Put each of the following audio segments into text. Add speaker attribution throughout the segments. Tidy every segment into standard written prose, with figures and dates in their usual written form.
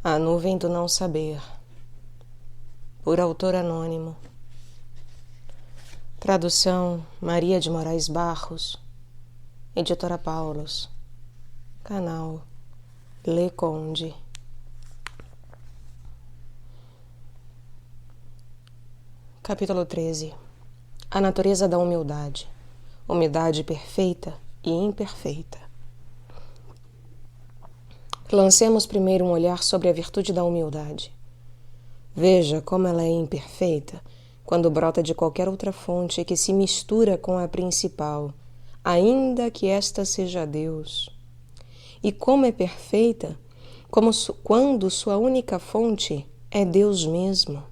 Speaker 1: A Nuvem do Não Saber, por autor anônimo. Tradução Maria de Moraes Barros, Editora Paulus, canal Le Conde. Capítulo 13. A natureza da humildade. Humildade perfeita e imperfeita. Lancemos primeiro um olhar sobre a virtude da humildade. Veja como ela é imperfeita quando brota de qualquer outra fonte que se mistura com a principal, ainda que esta seja Deus. E como é perfeita quando sua única fonte é Deus mesmo.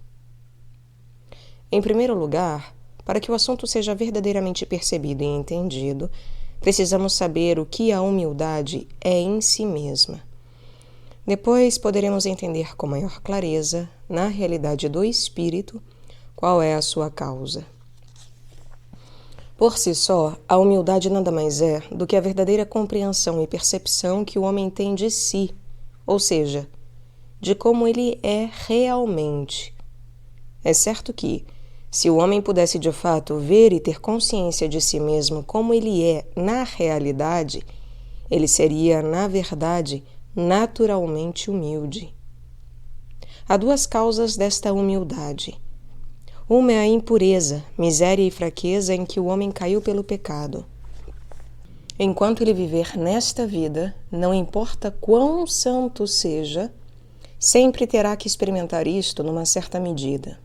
Speaker 1: Em primeiro lugar, para que o assunto seja verdadeiramente percebido e entendido, precisamos saber o que a humildade é em si mesma. Depois poderemos entender com maior clareza, na realidade do espírito, qual é a sua causa. Por si só, a humildade nada mais é do que a verdadeira compreensão e percepção que o homem tem de si, ou seja, de como ele é realmente. É certo que, se o homem pudesse de fato ver e ter consciência de si mesmo como ele é na realidade, ele seria, na verdade, naturalmente humilde. Há duas causas desta humildade. Uma é a impureza, miséria e fraqueza em que o homem caiu pelo pecado. Enquanto ele viver nesta vida, não importa quão santo seja, sempre terá que experimentar isto numa certa medida.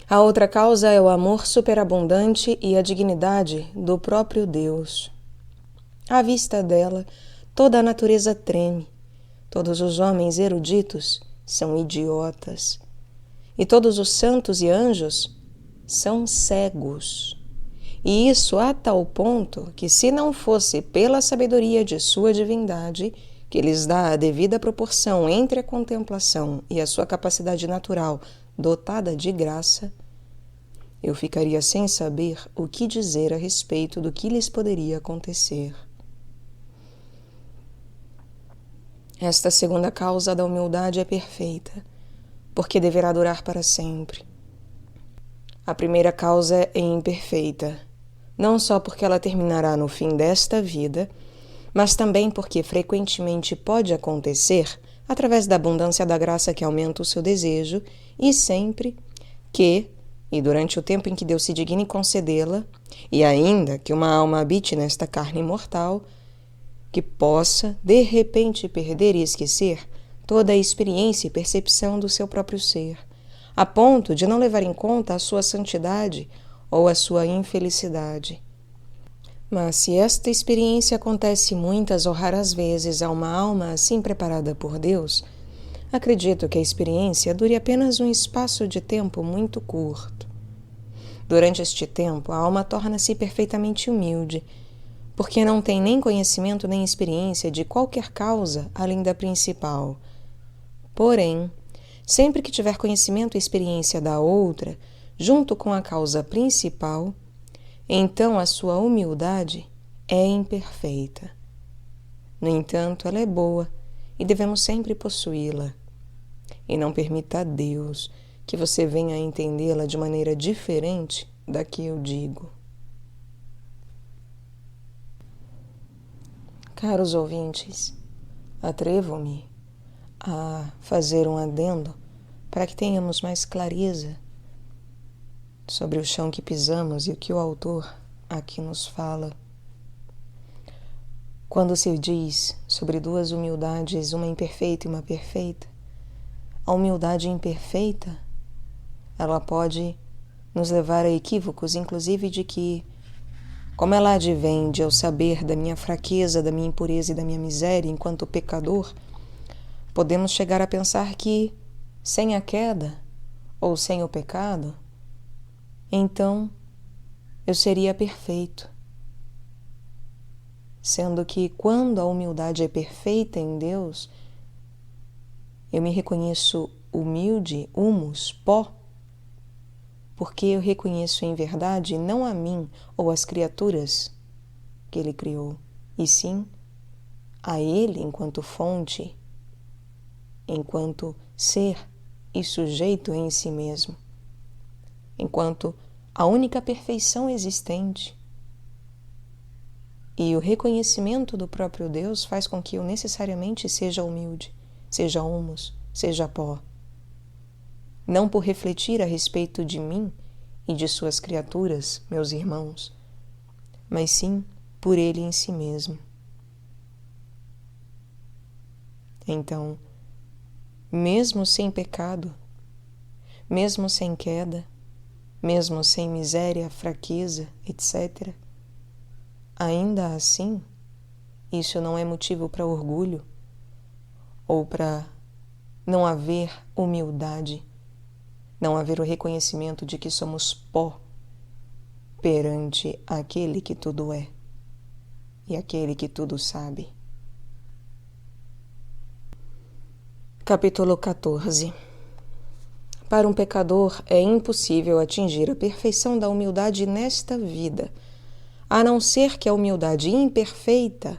Speaker 1: A outra causa é o amor superabundante e a dignidade do próprio Deus. À vista dela, toda a natureza treme, todos os homens eruditos são idiotas, e todos os santos e anjos são cegos. E isso a tal ponto que, se não fosse pela sabedoria de sua divindade, que lhes dá a devida proporção entre a contemplação e a sua capacidade natural dotada de graça, eu ficaria sem saber o que dizer a respeito do que lhes poderia acontecer. Esta segunda causa da humildade é perfeita, porque deverá durar para sempre. A primeira causa é imperfeita, não só porque ela terminará no fim desta vida, mas também porque frequentemente pode acontecer através da abundância da graça que aumenta o seu desejo e sempre que, e durante o tempo em que Deus se digne concedê-la, e ainda que uma alma habite nesta carne mortal, que possa, de repente, perder e esquecer toda a experiência e percepção do seu próprio ser, a ponto de não levar em conta a sua santidade ou a sua infelicidade. Mas se esta experiência acontece muitas ou raras vezes a uma alma assim preparada por Deus, acredito que a experiência dure apenas um espaço de tempo muito curto. Durante este tempo, a alma torna-se perfeitamente humilde, porque não tem nem conhecimento nem experiência de qualquer causa além da principal. Porém, sempre que tiver conhecimento e experiência da outra, junto com a causa principal, então a sua humildade é imperfeita. No entanto, ela é boa e devemos sempre possuí-la. E não permita a Deus que você venha a entendê-la de maneira diferente da que eu digo. Caros ouvintes, atrevo-me a fazer um adendo para que tenhamos mais clareza sobre o chão que pisamos e o que o autor aqui nos fala. Quando se diz sobre duas humildades, uma imperfeita e uma perfeita, a humildade imperfeita, ela pode nos levar a equívocos, inclusive de que, como ela advém de eu saber da minha fraqueza, da minha impureza e da minha miséria enquanto pecador, podemos chegar a pensar que, sem a queda ou sem o pecado, então eu seria perfeito. Sendo que, quando a humildade é perfeita em Deus, eu me reconheço humilde, humus, pó, porque eu reconheço em verdade não a mim ou as criaturas que Ele criou, e sim a Ele enquanto fonte enquanto ser e sujeito em si mesmo, enquanto a única perfeição existente. E o reconhecimento do próprio Deus faz com que eu necessariamente seja humilde, seja humus, seja pó. Não por refletir a respeito de mim e de suas criaturas, meus irmãos, mas sim por ele em si mesmo. Então, mesmo sem pecado, mesmo sem queda, mesmo sem miséria, fraqueza, etc., ainda assim, isso não é motivo para orgulho ou para não haver humildade, não haver o reconhecimento de que somos pó perante aquele que tudo é e aquele que tudo sabe. Capítulo 14. Para um pecador é impossível atingir a perfeição da humildade nesta vida, a não ser que a humildade imperfeita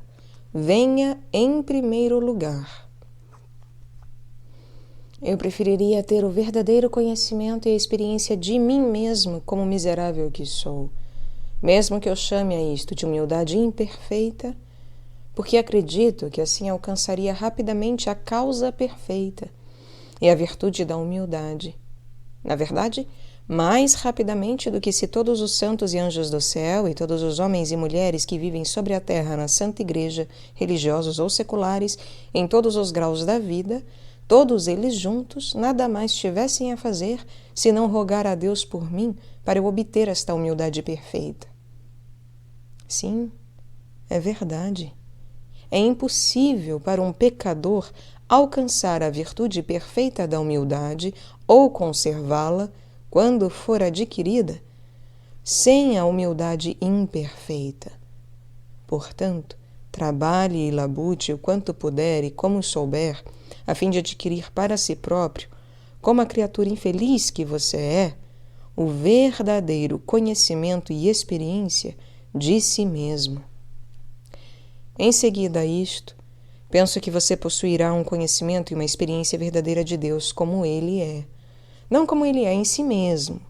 Speaker 1: venha em primeiro lugar. Eu preferiria ter o verdadeiro conhecimento e a experiência de mim mesmo como miserável que sou, mesmo que eu chame a isto de humildade imperfeita, porque acredito que assim alcançaria rapidamente a causa perfeita e a virtude da humildade. Na verdade, mais rapidamente do que se todos os santos e anjos do céu e todos os homens e mulheres que vivem sobre a terra na Santa Igreja, religiosos ou seculares, em todos os graus da vida, todos eles juntos, nada mais tivessem a fazer senão rogar a Deus por mim para eu obter esta humildade perfeita. Sim, é verdade. É impossível para um pecador alcançar a virtude perfeita da humildade ou conservá-la, quando for adquirida, sem a humildade imperfeita. Portanto, trabalhe e labute o quanto puder e como souber, a fim de adquirir para si próprio, como a criatura infeliz que você é, o verdadeiro conhecimento e experiência de si mesmo. Em seguida a isto, penso que você possuirá um conhecimento e uma experiência verdadeira de Deus como Ele é, não como Ele é em si mesmo,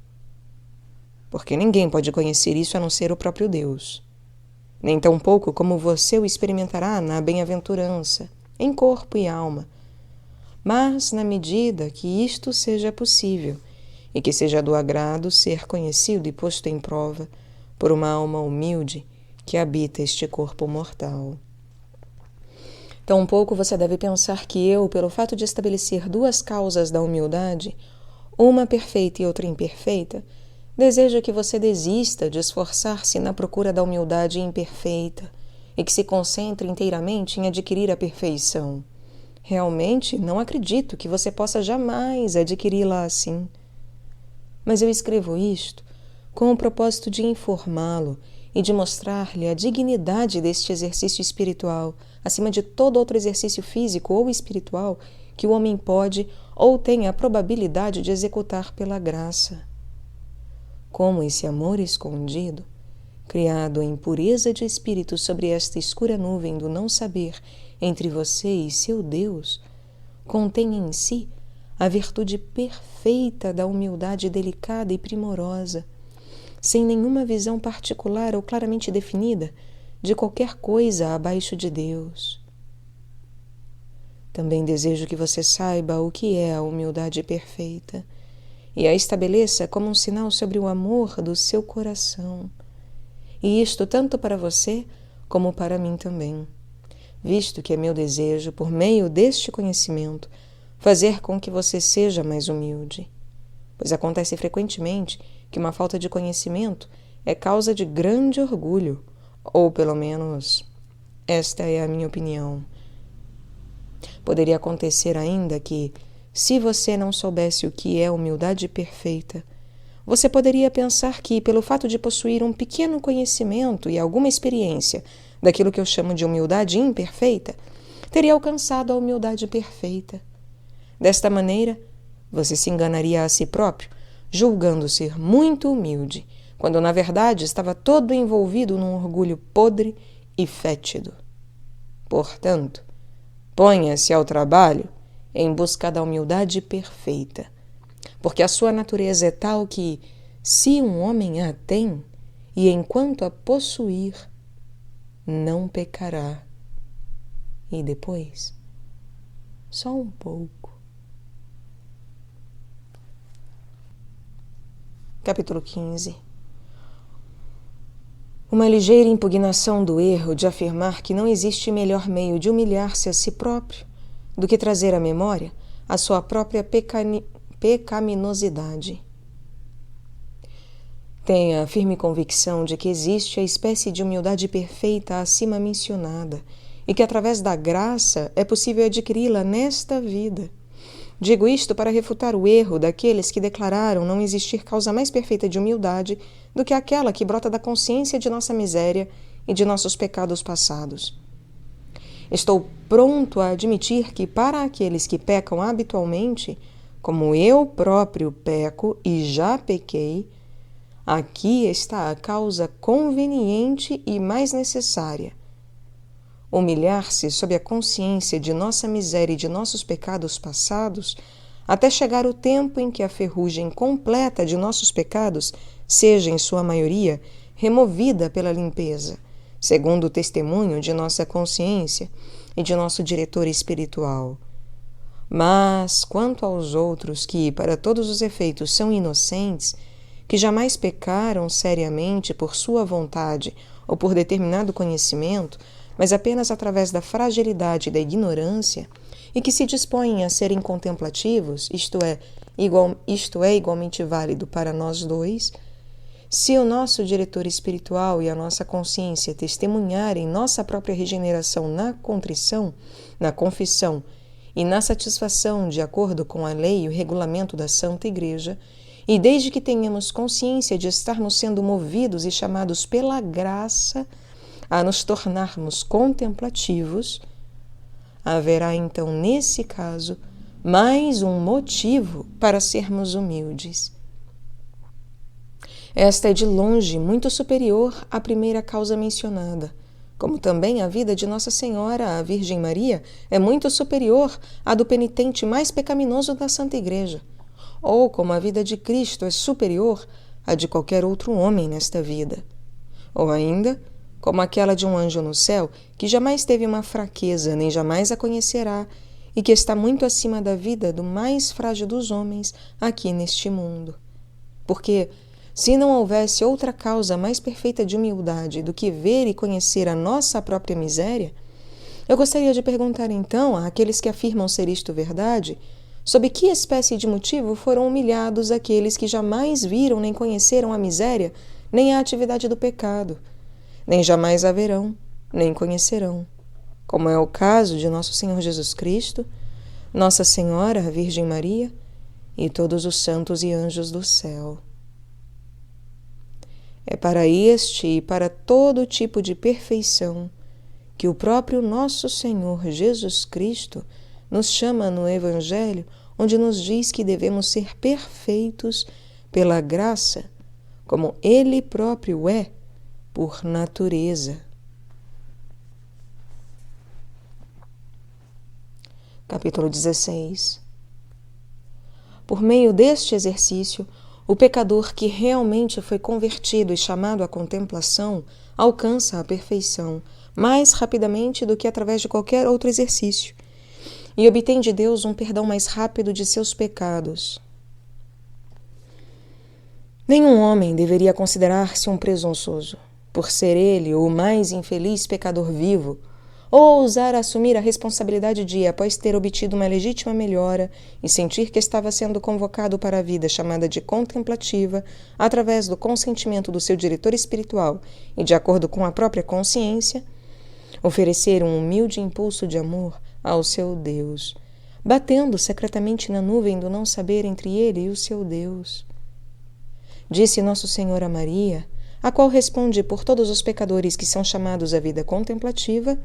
Speaker 1: porque ninguém pode conhecer isso a não ser o próprio Deus, nem tampouco como você o experimentará na bem-aventurança, em corpo e alma, mas na medida que isto seja possível e que seja do agrado ser conhecido e posto em prova por uma alma humilde que habita este corpo mortal. Tampouco você deve pensar que eu, pelo fato de estabelecer duas causas da humildade, uma perfeita e outra imperfeita, desejo que você desista de esforçar-se na procura da humildade imperfeita e que se concentre inteiramente em adquirir a perfeição. Realmente, não acredito que você possa jamais adquiri-la assim. Mas eu escrevo isto com o propósito de informá-lo e de mostrar-lhe a dignidade deste exercício espiritual, acima de todo outro exercício físico ou espiritual que o homem pode ou tem a probabilidade de executar pela graça. Como esse amor escondido, criado em pureza de espírito sobre esta escura nuvem do não saber entre você e seu Deus, contém em si a virtude perfeita da humildade delicada e primorosa, sem nenhuma visão particular ou claramente definida de qualquer coisa abaixo de Deus. Também desejo que você saiba o que é a humildade perfeita e a estabeleça como um sinal sobre o amor do seu coração, e isto tanto para você como para mim também, visto que é meu desejo, por meio deste conhecimento, fazer com que você seja mais humilde, pois acontece frequentemente que uma falta de conhecimento é causa de grande orgulho, ou pelo menos esta é a minha opinião. Poderia acontecer ainda que, se você não soubesse o que é humildade perfeita, você poderia pensar que, pelo fato de possuir um pequeno conhecimento e alguma experiência daquilo que eu chamo de humildade imperfeita, teria alcançado a humildade perfeita. Desta maneira, você se enganaria a si próprio, julgando ser muito humilde, quando na verdade estava todo envolvido num orgulho podre e fétido. Portanto, ponha-se ao trabalho em busca da humildade perfeita, porque a sua natureza é tal que, se um homem a tem, e enquanto a possuir, não pecará. E depois, só um pouco. Capítulo 15. Uma ligeira impugnação do erro de afirmar que não existe melhor meio de humilhar-se a si próprio do que trazer à memória a sua própria pecaminosidade. Tenha a firme convicção de que existe a espécie de humildade perfeita acima mencionada e que através da graça é possível adquiri-la nesta vida. Digo isto para refutar o erro daqueles que declararam não existir causa mais perfeita de humildade do que aquela que brota da consciência de nossa miséria e de nossos pecados passados. Estou pronto a admitir que para aqueles que pecam habitualmente, como eu próprio peco e já pequei, aqui está a causa conveniente e mais necessária. Humilhar-se sob a consciência de nossa miséria e de nossos pecados passados, até chegar o tempo em que a ferrugem completa de nossos pecados seja, em sua maioria, removida pela limpeza, segundo o testemunho de nossa consciência e de nosso diretor espiritual. Mas, quanto aos outros que, para todos os efeitos, são inocentes, que jamais pecaram seriamente por sua vontade ou por determinado conhecimento, mas apenas através da fragilidade e da ignorância, e que se dispõem a serem contemplativos, isto é igualmente válido para nós dois, se o nosso diretor espiritual e a nossa consciência testemunharem nossa própria regeneração na contrição, na confissão e na satisfação de acordo com a lei e o regulamento da Santa Igreja, e desde que tenhamos consciência de estarmos sendo movidos e chamados pela graça a nos tornarmos contemplativos, haverá então, nesse caso, mais um motivo para sermos humildes. Esta é de longe muito superior à primeira causa mencionada, como também a vida de Nossa Senhora, a Virgem Maria, é muito superior à do penitente mais pecaminoso da Santa Igreja, ou como a vida de Cristo é superior à de qualquer outro homem nesta vida, ou ainda como aquela de um anjo no céu que jamais teve uma fraqueza, nem jamais a conhecerá, e que está muito acima da vida do mais frágil dos homens aqui neste mundo. Porque, se não houvesse outra causa mais perfeita de humildade do que ver e conhecer a nossa própria miséria, eu gostaria de perguntar então àqueles que afirmam ser isto verdade, sob que espécie de motivo foram humilhados aqueles que jamais viram nem conheceram a miséria, nem a atividade do pecado, nem jamais a verão, nem conhecerão, como é o caso de nosso Senhor Jesus Cristo, Nossa Senhora, a Virgem Maria e todos os santos e anjos do céu. É para este e para todo tipo de perfeição que o próprio nosso Senhor Jesus Cristo nos chama no Evangelho, onde nos diz que devemos ser perfeitos pela graça, como Ele próprio é, por natureza. Capítulo 16. Por meio deste exercício, o pecador que realmente foi convertido e chamado à contemplação alcança a perfeição mais rapidamente do que através de qualquer outro exercício e obtém de Deus um perdão mais rápido de seus pecados. Nenhum homem deveria considerar-se um presunçoso, por ser ele o mais infeliz pecador vivo, ou ousar assumir a responsabilidade de, após ter obtido uma legítima melhora e sentir que estava sendo convocado para a vida chamada de contemplativa, através do consentimento do seu diretor espiritual e de acordo com a própria consciência, oferecer um humilde impulso de amor ao seu Deus, batendo secretamente na nuvem do não saber entre ele e o seu Deus. Disse Nosso Senhor a Maria, a qual responde por todos os pecadores que são chamados à vida contemplativa: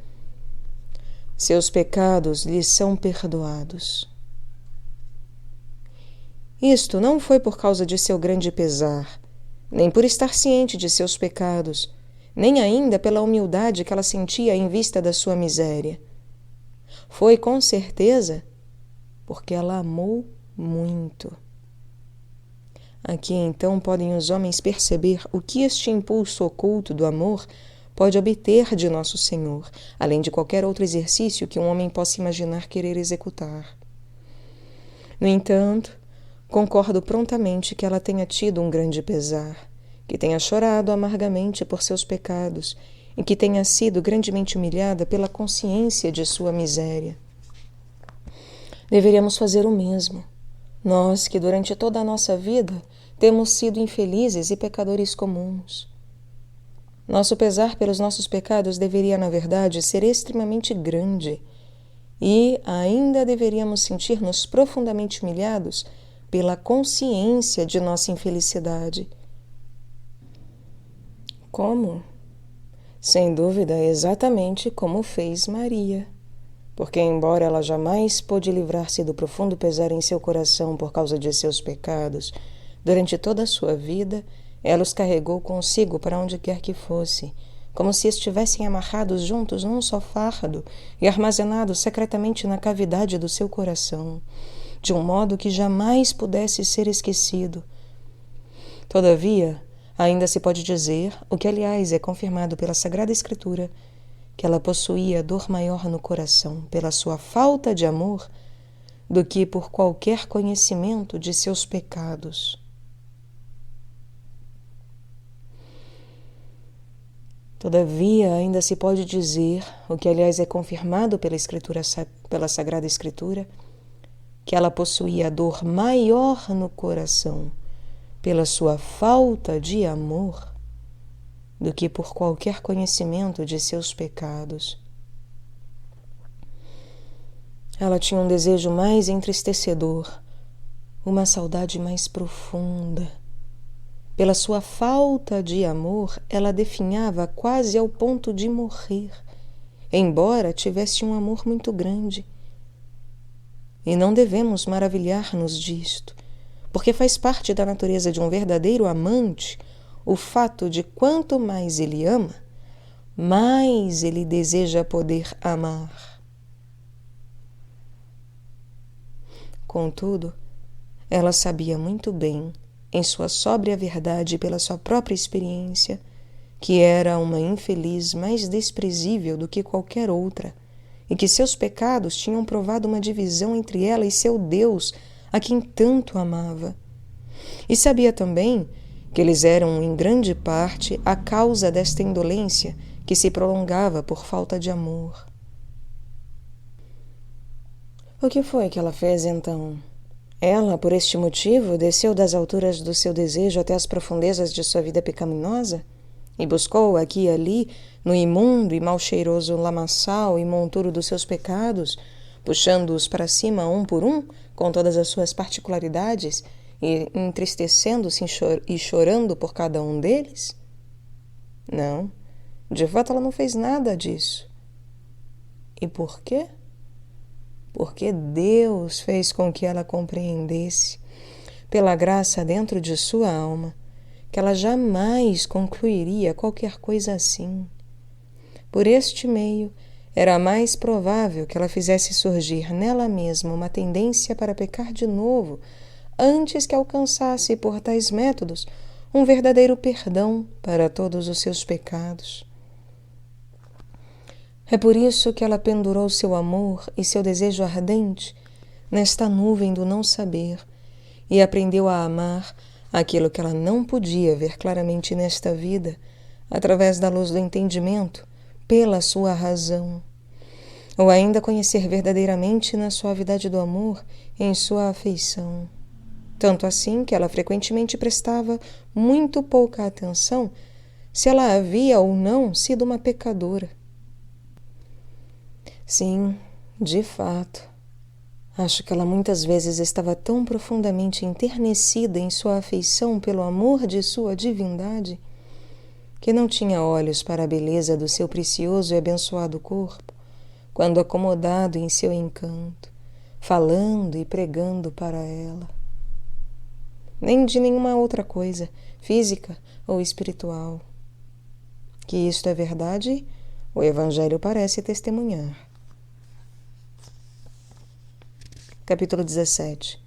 Speaker 1: seus pecados lhes são perdoados. Isto não foi por causa de seu grande pesar, nem por estar ciente de seus pecados, nem ainda pela humildade que ela sentia em vista da sua miséria. Foi, com certeza, porque ela amou muito. Aqui então podem os homens perceber o que este impulso oculto do amor pode obter de Nosso Senhor, além de qualquer outro exercício que um homem possa imaginar querer executar. No entanto, concordo prontamente que ela tenha tido um grande pesar, que tenha chorado amargamente por seus pecados e que tenha sido grandemente humilhada pela consciência de sua miséria. Deveríamos fazer o mesmo. Nós que durante toda a nossa vida temos sido infelizes e pecadores comuns. Nosso pesar pelos nossos pecados deveria, na verdade, ser extremamente grande e ainda deveríamos sentir-nos profundamente humilhados pela consciência de nossa infelicidade. Como? Sem dúvida, exatamente como fez Maria. Porque, embora ela jamais pôde livrar-se do profundo pesar em seu coração por causa de seus pecados, durante toda a sua vida, ela os carregou consigo para onde quer que fosse, como se estivessem amarrados juntos num só fardo e armazenados secretamente na cavidade do seu coração, de um modo que jamais pudesse ser esquecido. Todavia, ainda se pode dizer, o que aliás é confirmado pela Sagrada Escritura, que ela possuía dor maior no coração pela sua falta de amor do que por qualquer conhecimento de seus pecados. Todavia, ainda se pode dizer, o que aliás é confirmado pela Sagrada Escritura, que ela possuía dor maior no coração pela sua falta de amor do que por qualquer conhecimento de seus pecados. Ela tinha um desejo mais entristecedor, uma saudade mais profunda. Pela sua falta de amor, ela definhava quase ao ponto de morrer, embora tivesse um amor muito grande. E não devemos maravilhar-nos disto, porque faz parte da natureza de um verdadeiro amante o fato de quanto mais ele ama, mais ele deseja poder amar. Contudo, ela sabia muito bem, em sua sóbria verdade e pela sua própria experiência, que era uma infeliz mais desprezível do que qualquer outra, e que seus pecados tinham provado uma divisão entre ela e seu Deus, a quem tanto amava. E sabia também que eles eram, em grande parte, a causa desta indolência que se prolongava por falta de amor. O que foi que ela fez, então? Ela, por este motivo, desceu das alturas do seu desejo até as profundezas de sua vida pecaminosa e buscou aqui e ali, no imundo e mal cheiroso lamaçal e monturo dos seus pecados, puxando-os para cima um por um, com todas as suas particularidades, e entristecendo-se e chorando por cada um deles? Não, de fato ela não fez nada disso. E por quê? Porque Deus fez com que ela compreendesse, pela graça dentro de sua alma, que ela jamais concluiria qualquer coisa assim. Por este meio, era mais provável que ela fizesse surgir nela mesma uma tendência para pecar de novo, antes que alcançasse por tais métodos um verdadeiro perdão para todos os seus pecados. É por isso que ela pendurou seu amor e seu desejo ardente nesta nuvem do não saber e aprendeu a amar aquilo que ela não podia ver claramente nesta vida, através da luz do entendimento, pela sua razão, ou ainda conhecer verdadeiramente na suavidade do amor, em sua afeição. Tanto assim que ela frequentemente prestava muito pouca atenção se ela havia ou não sido uma pecadora. Sim, de fato, acho que ela muitas vezes estava tão profundamente enternecida em sua afeição pelo amor de sua divindade que não tinha olhos para a beleza do seu precioso e abençoado corpo, quando acomodado em seu encanto, falando e pregando para ela. Nem de nenhuma outra coisa, física ou espiritual. Que isto é verdade, o Evangelho parece testemunhar. Capítulo 17.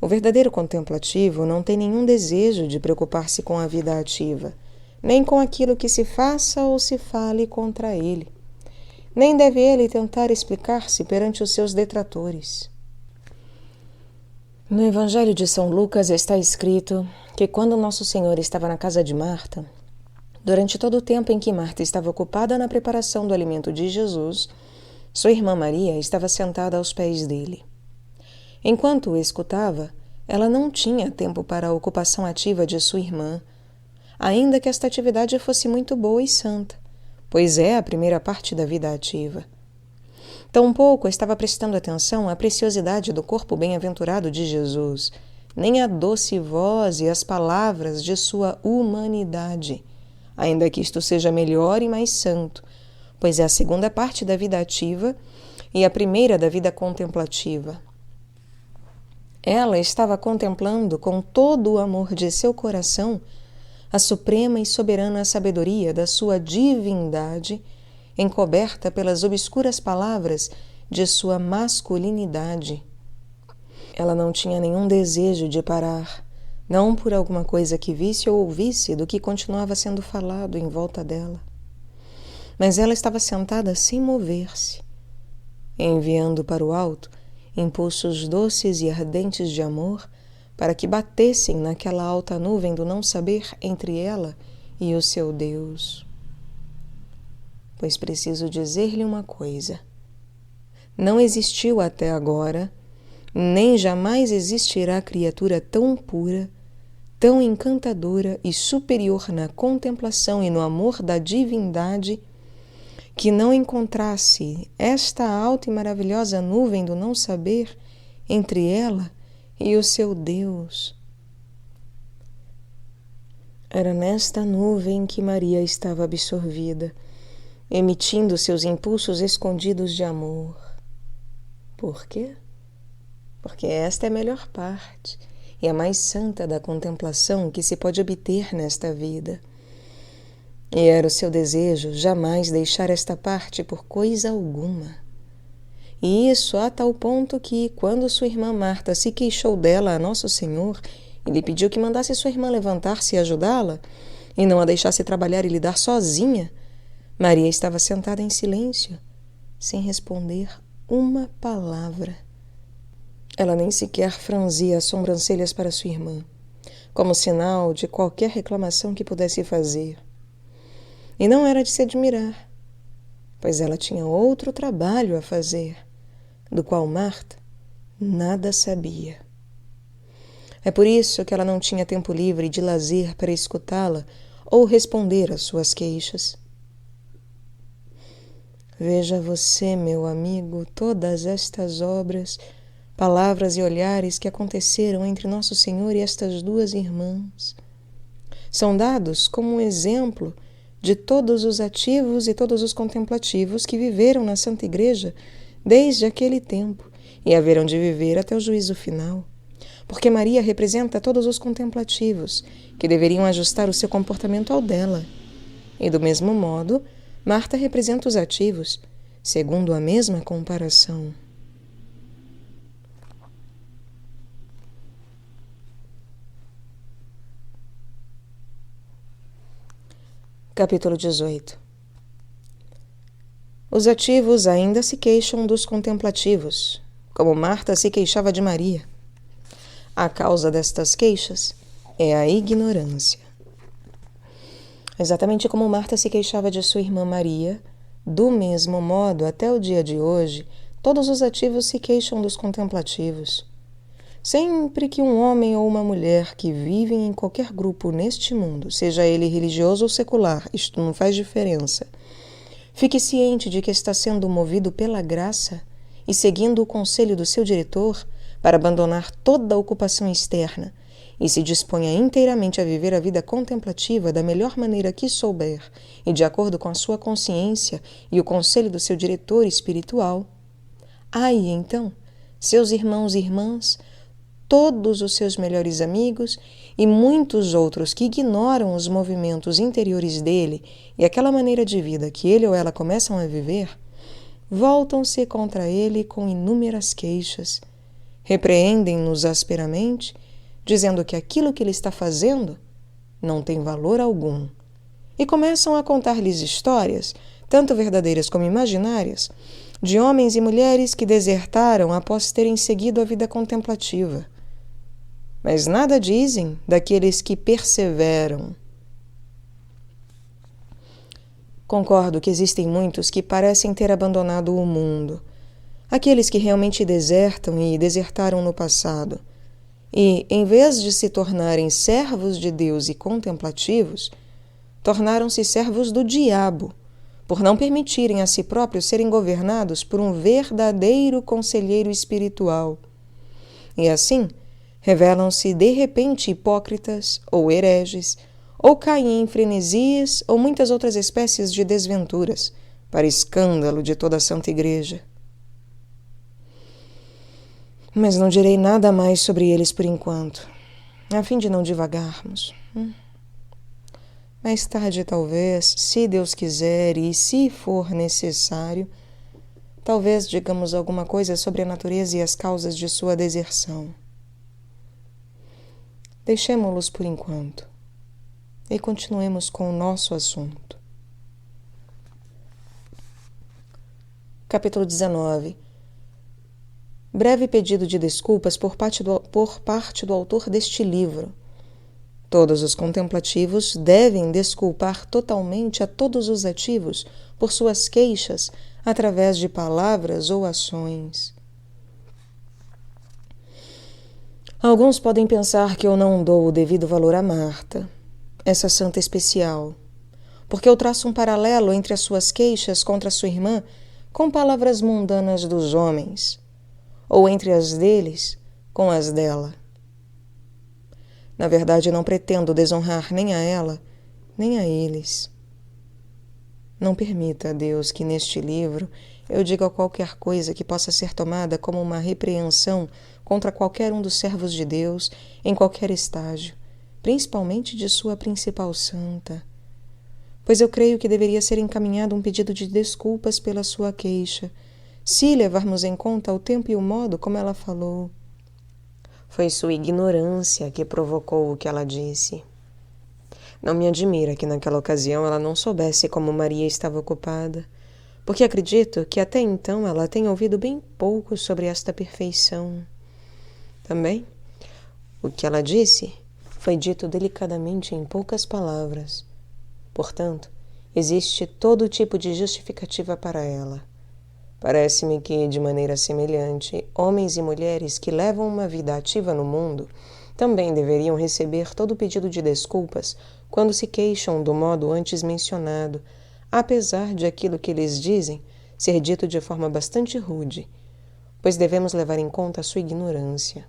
Speaker 1: O verdadeiro contemplativo não tem nenhum desejo de preocupar-se com a vida ativa, nem com aquilo que se faça ou se fale contra ele. Nem deve ele tentar explicar-se perante os seus detratores. No Evangelho de São Lucas está escrito que quando Nosso Senhor estava na casa de Marta, durante todo o tempo em que Marta estava ocupada na preparação do alimento de Jesus, sua irmã Maria estava sentada aos pés dele. Enquanto o escutava, ela não tinha tempo para a ocupação ativa de sua irmã, ainda que esta atividade fosse muito boa e santa, pois é a primeira parte da vida ativa. Tampouco estava prestando atenção à preciosidade do corpo bem-aventurado de Jesus, nem à doce voz e às palavras de sua humanidade, ainda que isto seja melhor e mais santo, pois é a segunda parte da vida ativa e a primeira da vida contemplativa. Ela estava contemplando com todo o amor de seu coração a suprema e soberana sabedoria da sua divindade, encoberta pelas obscuras palavras de sua masculinidade. Ela não tinha nenhum desejo de parar, não por alguma coisa que visse ou ouvisse do que continuava sendo falado em volta dela. Mas ela estava sentada sem mover-se, enviando para o alto impulsos doces e ardentes de amor para que batessem naquela alta nuvem do não saber entre ela e o seu Deus. Pois preciso dizer-lhe uma coisa. Não existiu até agora, nem jamais existirá criatura tão pura, tão encantadora e superior na contemplação e no amor da divindade, que não encontrasse esta alta e maravilhosa nuvem do não saber entre ela e o seu Deus. Era nesta nuvem que Maria estava absorvida, emitindo seus impulsos escondidos de amor. Por quê? Porque esta é a melhor parte e a mais santa da contemplação que se pode obter nesta vida. E era o seu desejo jamais deixar esta parte por coisa alguma. E isso a tal ponto que, quando sua irmã Marta se queixou dela a Nosso Senhor e lhe pediu que mandasse sua irmã levantar-se e ajudá-la, e não a deixasse trabalhar e lidar sozinha, Maria estava sentada em silêncio, sem responder uma palavra. Ela nem sequer franzia as sobrancelhas para sua irmã, como sinal de qualquer reclamação que pudesse fazer. E não era de se admirar, pois ela tinha outro trabalho a fazer, do qual Marta nada sabia. É por isso que ela não tinha tempo livre de lazer para escutá-la ou responder às suas queixas. Veja você, meu amigo, todas estas obras, palavras e olhares que aconteceram entre Nosso Senhor e estas duas irmãs. São dados como um exemplo de todos os ativos e todos os contemplativos que viveram na Santa Igreja desde aquele tempo e haverão de viver até o juízo final. Porque Maria representa todos os contemplativos que deveriam ajustar o seu comportamento ao dela. E do mesmo modo, Marta representa os ativos, segundo a mesma comparação. Capítulo 18. Os ativos ainda se queixam dos contemplativos, como Marta se queixava de Maria. A causa destas queixas é a ignorância. Exatamente como Marta se queixava de sua irmã Maria, do mesmo modo, até o dia de hoje, todos os ativos se queixam dos contemplativos. Sempre que um homem ou uma mulher que vivem em qualquer grupo neste mundo, seja ele religioso ou secular, isto não faz diferença, fique ciente de que está sendo movido pela graça e seguindo o conselho do seu diretor para abandonar toda a ocupação externa e se disponha inteiramente a viver a vida contemplativa da melhor maneira que souber e de acordo com a sua consciência e o conselho do seu diretor espiritual. Aí, então, seus irmãos e irmãs, todos os seus melhores amigos e muitos outros que ignoram os movimentos interiores dele e aquela maneira de vida que ele ou ela começam a viver, voltam-se contra ele com inúmeras queixas, repreendem-nos asperamente, dizendo que aquilo que ele está fazendo não tem valor algum, e começam a contar-lhes histórias, tanto verdadeiras como imaginárias, de homens e mulheres que desertaram após terem seguido a vida contemplativa. Mas nada dizem daqueles que perseveram. Concordo que existem muitos que parecem ter abandonado o mundo, aqueles que realmente desertam e desertaram no passado, e, em vez de se tornarem servos de Deus e contemplativos, tornaram-se servos do diabo, por não permitirem a si próprios serem governados por um verdadeiro conselheiro espiritual. E assim, revelam-se de repente hipócritas ou hereges, ou caem em frenesias ou muitas outras espécies de desventuras, para escândalo de toda a Santa Igreja. Mas não direi nada mais sobre eles por enquanto, a fim de não divagarmos. Mais tarde, talvez, se Deus quiser e se for necessário, talvez digamos alguma coisa sobre a natureza e as causas de sua deserção. Deixemo-los por enquanto e continuemos com o nosso assunto. Capítulo 19. Breve pedido de desculpas por parte do autor deste livro. Todos os contemplativos devem desculpar totalmente a todos os ativos por suas queixas através de palavras ou ações. Alguns podem pensar que eu não dou o devido valor a Marta, essa santa especial, porque eu traço um paralelo entre as suas queixas contra sua irmã com palavras mundanas dos homens, ou entre as deles com as dela. Na verdade, não pretendo desonrar nem a ela, nem a eles. Não permita, Deus, que neste livro eu diga qualquer coisa que possa ser tomada como uma repreensão contra qualquer um dos servos de Deus em qualquer estágio, principalmente de sua principal santa, pois eu creio que deveria ser encaminhado um pedido de desculpas pela sua queixa, se levarmos em conta o tempo e o modo como ela falou. Foi sua ignorância que provocou o que ela disse. Não me admira que naquela ocasião ela não soubesse como Maria estava ocupada, porque acredito que até então ela tenha ouvido bem pouco sobre esta perfeição. Também, o que ela disse foi dito delicadamente em poucas palavras. Portanto, existe todo tipo de justificativa para ela. Parece-me que, de maneira semelhante, homens e mulheres que levam uma vida ativa no mundo também deveriam receber todo pedido de desculpas quando se queixam do modo antes mencionado, apesar de aquilo que eles dizem ser dito de forma bastante rude, pois devemos levar em conta a sua ignorância.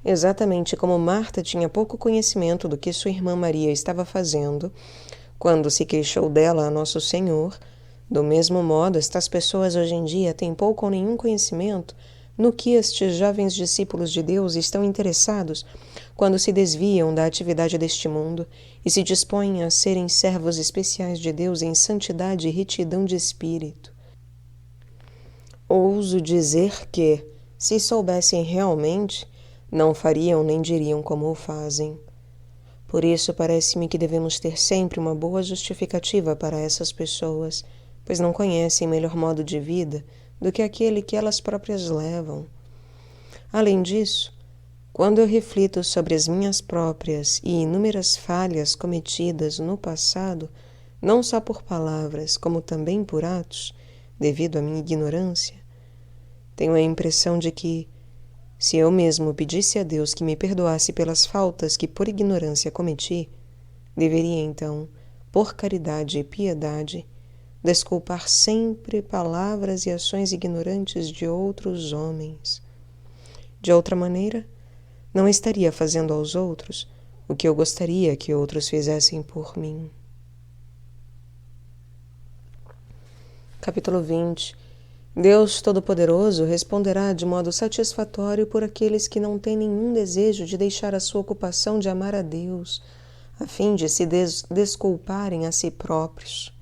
Speaker 1: Exatamente como Marta tinha pouco conhecimento do que sua irmã Maria estava fazendo quando se queixou dela a Nosso Senhor, do mesmo modo, estas pessoas hoje em dia têm pouco ou nenhum conhecimento no que estes jovens discípulos de Deus estão interessados quando se desviam da atividade deste mundo e se dispõem a serem servos especiais de Deus em santidade e retidão de espírito. Ouso dizer que, se soubessem realmente, não fariam nem diriam como o fazem. Por isso, parece-me que devemos ter sempre uma boa justificativa para essas pessoas, pois não conhecem melhor modo de vida do que aquele que elas próprias levam. Além disso, quando eu reflito sobre as minhas próprias e inúmeras falhas cometidas no passado, não só por palavras, como também por atos, devido à minha ignorância, tenho a impressão de que, se eu mesmo pedisse a Deus que me perdoasse pelas faltas que por ignorância cometi, deveria então, por caridade e piedade, desculpar sempre palavras e ações ignorantes de outros homens. De outra maneira, não estaria fazendo aos outros o que eu gostaria que outros fizessem por mim. Capítulo 20. Deus Todo-Poderoso responderá de modo satisfatório por aqueles que não têm nenhum desejo de deixar a sua ocupação de amar a Deus, a fim de se desculparem a si próprios.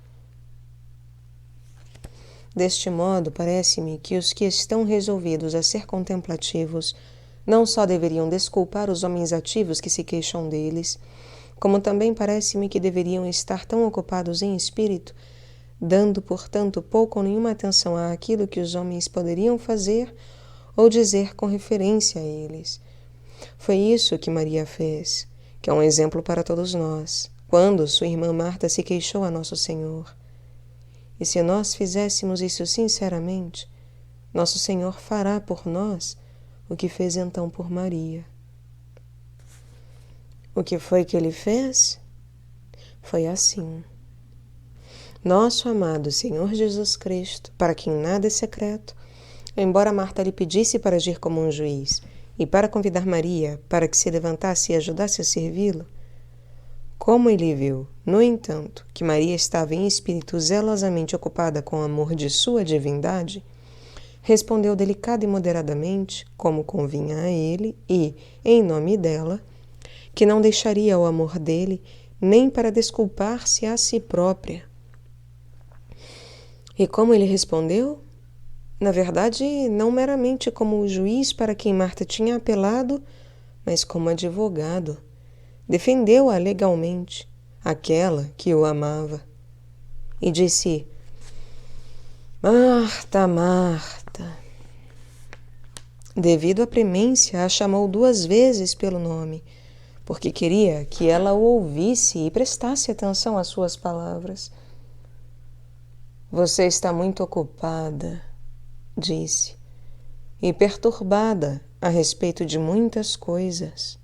Speaker 1: Deste modo, parece-me que os que estão resolvidos a ser contemplativos não só deveriam desculpar os homens ativos que se queixam deles, como também parece-me que deveriam estar tão ocupados em espírito, dando, portanto, pouco ou nenhuma atenção àquilo que os homens poderiam fazer ou dizer com referência a eles. Foi isso que Maria fez, que é um exemplo para todos nós, quando sua irmã Marta se queixou a Nosso Senhor. E se nós fizéssemos isso sinceramente, Nosso Senhor fará por nós o que fez então por Maria. O que foi que ele fez? Foi assim. Nosso amado Senhor Jesus Cristo, para quem nada é secreto, embora Marta lhe pedisse para agir como um juiz e para convidar Maria para que se levantasse e ajudasse a servi-lo, como ele viu, no entanto, que Maria estava em espírito zelosamente ocupada com o amor de sua divindade, respondeu delicada e moderadamente, como convinha a ele e, em nome dela, que não deixaria o amor dele nem para desculpar-se a si própria. E como ele respondeu? Na verdade, não meramente como o juiz para quem Marta tinha apelado, mas como advogado. Defendeu-a legalmente, aquela que o amava. E disse: Marta, Marta. Devido à premência, a chamou 2 vezes pelo nome, porque queria que ela o ouvisse e prestasse atenção às suas palavras. Você está muito ocupada, disse, e perturbada a respeito de muitas coisas.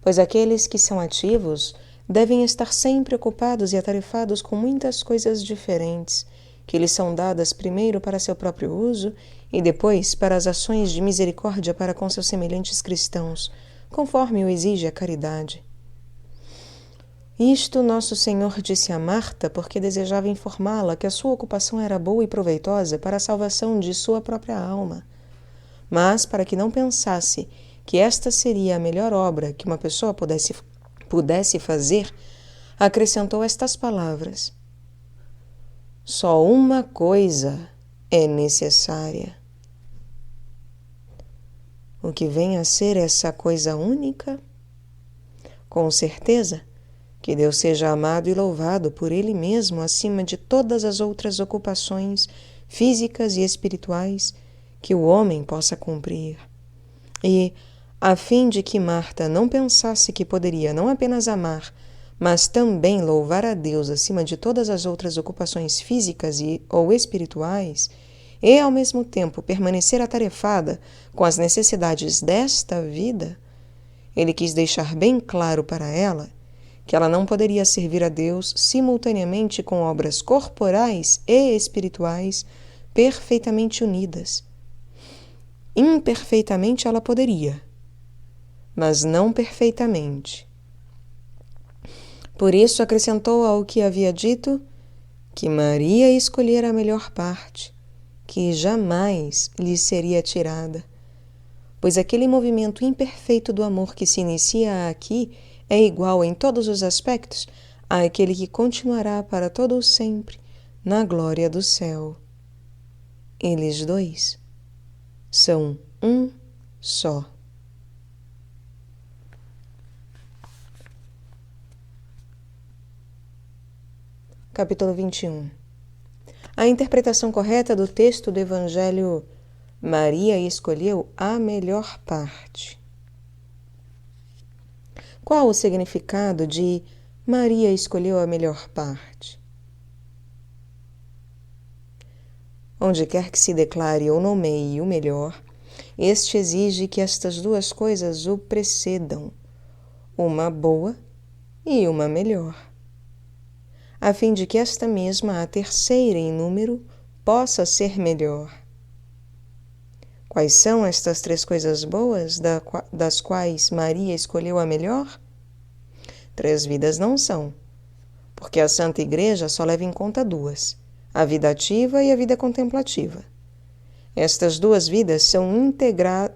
Speaker 1: Pois aqueles que são ativos devem estar sempre ocupados e atarefados com muitas coisas diferentes, que lhes são dadas primeiro para seu próprio uso e depois para as ações de misericórdia para com seus semelhantes cristãos, conforme o exige a caridade. Isto Nosso Senhor disse a Marta porque desejava informá-la que a sua ocupação era boa e proveitosa para a salvação de sua própria alma, mas para que não pensasse que esta seria a melhor obra que uma pessoa pudesse fazer, acrescentou estas palavras: só uma coisa é necessária. O que vem a ser essa coisa única? Com certeza, que Deus seja amado e louvado por Ele mesmo acima de todas as outras ocupações físicas e espirituais que o homem possa cumprir. E, a fim de que Marta não pensasse que poderia não apenas amar, mas também louvar a Deus acima de todas as outras ocupações físicas ou espirituais, e ao mesmo tempo permanecer atarefada com as necessidades desta vida, ele quis deixar bem claro para ela que ela não poderia servir a Deus simultaneamente com obras corporais e espirituais perfeitamente unidas. Imperfeitamente ela poderia, mas não perfeitamente. Por isso acrescentou ao que havia dito que Maria escolhera a melhor parte, que jamais lhe seria tirada, pois aquele movimento imperfeito do amor que se inicia aqui é igual em todos os aspectos àquele que continuará para todo o sempre na glória do céu. Eles 2 são um só. Capítulo 21. A interpretação correta do texto do Evangelho: Maria escolheu a melhor parte. Qual o significado de Maria escolheu a melhor parte? Onde quer que se declare ou nomeie o melhor, este exige que estas 2 coisas o precedam, uma boa e uma melhor, a fim de que esta mesma, a terceira em número, possa ser melhor. Quais são estas 3 coisas boas das quais Maria escolheu a melhor? 3 vidas não são, porque a Santa Igreja só leva em conta 2, a vida ativa e a vida contemplativa. Estas 2 vidas são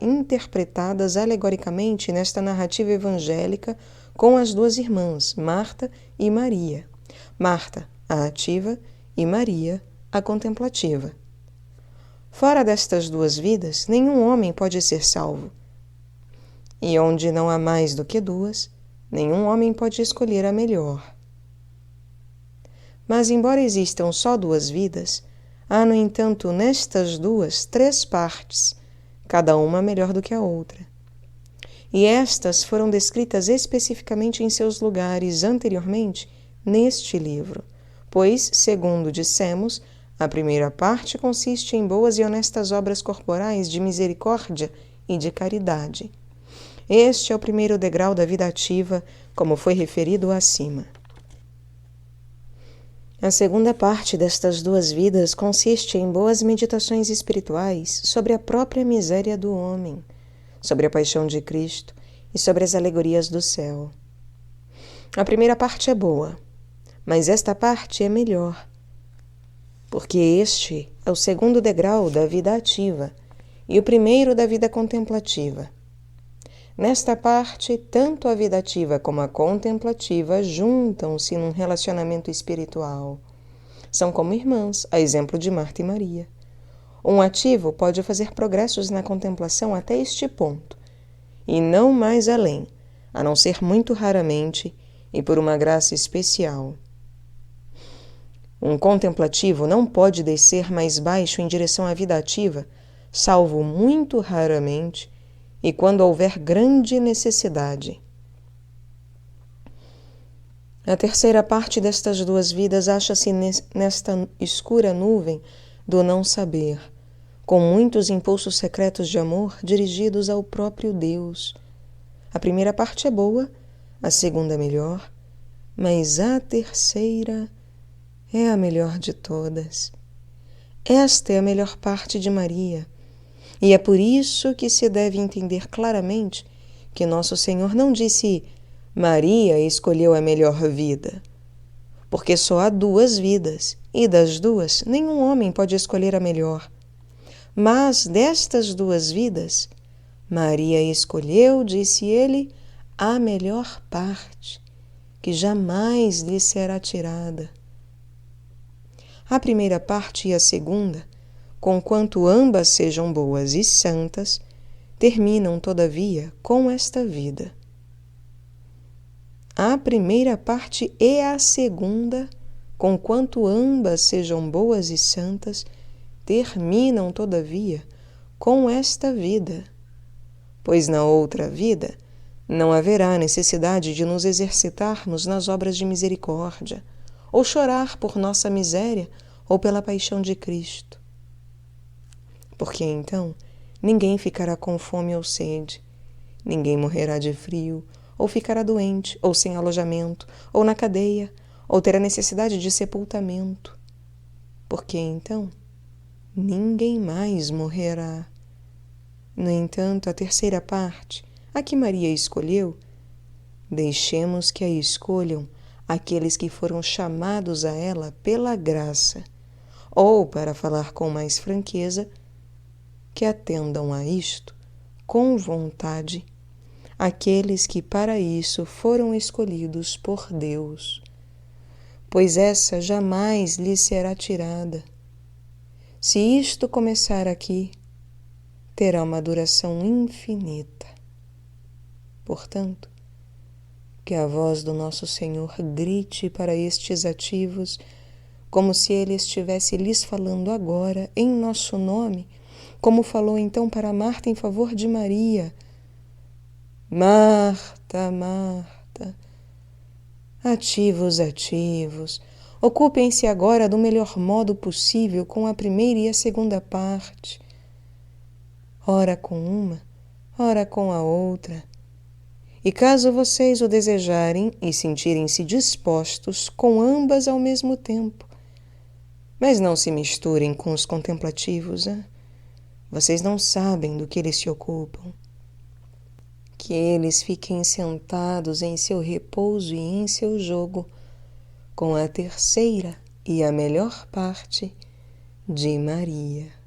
Speaker 1: interpretadas alegoricamente nesta narrativa evangélica com as 2 irmãs, Marta e Maria. Marta, a ativa, e Maria, a contemplativa. Fora destas duas vidas, nenhum homem pode ser salvo. E onde não há mais do que duas, nenhum homem pode escolher a melhor. Mas, embora existam só duas vidas, há, no entanto, nestas duas, três partes, cada uma melhor do que a outra. E estas foram descritas especificamente em seus lugares anteriormente neste livro, pois, segundo dissemos, a primeira parte consiste em boas e honestas obras corporais de misericórdia e de caridade. Este é o primeiro degrau da vida ativa, como foi referido acima. A segunda parte destas duas vidas consiste em boas meditações espirituais sobre a própria miséria do homem, sobre a paixão de Cristo e sobre as alegorias do céu. A primeira parte é boa, mas esta parte é melhor, porque este é o segundo degrau da vida ativa e o primeiro da vida contemplativa. Nesta parte, tanto a vida ativa como a contemplativa juntam-se num relacionamento espiritual. São como irmãs, a exemplo de Marta e Maria. Um ativo pode fazer progressos na contemplação até este ponto, e não mais além, a não ser muito raramente e por uma graça especial. Um contemplativo não pode descer mais baixo em direção à vida ativa, salvo muito raramente e quando houver grande necessidade. A terceira parte destas duas vidas acha-se nesta escura nuvem do não saber, com muitos impulsos secretos de amor dirigidos ao próprio Deus. A primeira parte é boa, a segunda melhor, mas a terceira é a melhor de todas. Esta é a melhor parte de Maria, e é por isso que se deve entender claramente que Nosso Senhor não disse Maria escolheu a melhor vida, porque só há duas vidas, e das duas nenhum homem pode escolher a melhor. Mas destas duas vidas, Maria escolheu, disse ele, a melhor parte, que jamais lhe será tirada. A primeira parte e a segunda, conquanto ambas sejam boas e santas, terminam, todavia, com esta vida. A primeira parte e a segunda, conquanto ambas sejam boas e santas, terminam, todavia, com esta vida, pois na outra vida não haverá necessidade de nos exercitarmos nas obras de misericórdia, ou chorar por nossa miséria ou pela paixão de Cristo. Porque então ninguém ficará com fome ou sede, ninguém morrerá de frio, ou ficará doente, ou sem alojamento, ou na cadeia, ou terá necessidade de sepultamento. Porque então ninguém mais morrerá. No entanto, a terceira parte, a que Maria escolheu, deixemos que a escolham aqueles que foram chamados a ela pela graça, ou, para falar com mais franqueza, que atendam a isto com vontade aqueles que para isso foram escolhidos por Deus, pois essa jamais lhe será tirada. Se isto começar aqui, terá uma duração infinita. Portanto, que a voz do nosso Senhor grite para estes ativos, como se Ele estivesse lhes falando agora, em nosso nome, como falou então para Marta em favor de Maria. Marta, Marta, ativos, ativos, ocupem-se agora do melhor modo possível com a primeira e a segunda parte, ora com uma, ora com a outra. E caso vocês o desejarem e sentirem-se dispostos, com ambas ao mesmo tempo. Mas não se misturem com os contemplativos, hein? Vocês não sabem do que eles se ocupam. Que eles fiquem sentados em seu repouso e em seu jogo, com a terceira e a melhor parte de Maria.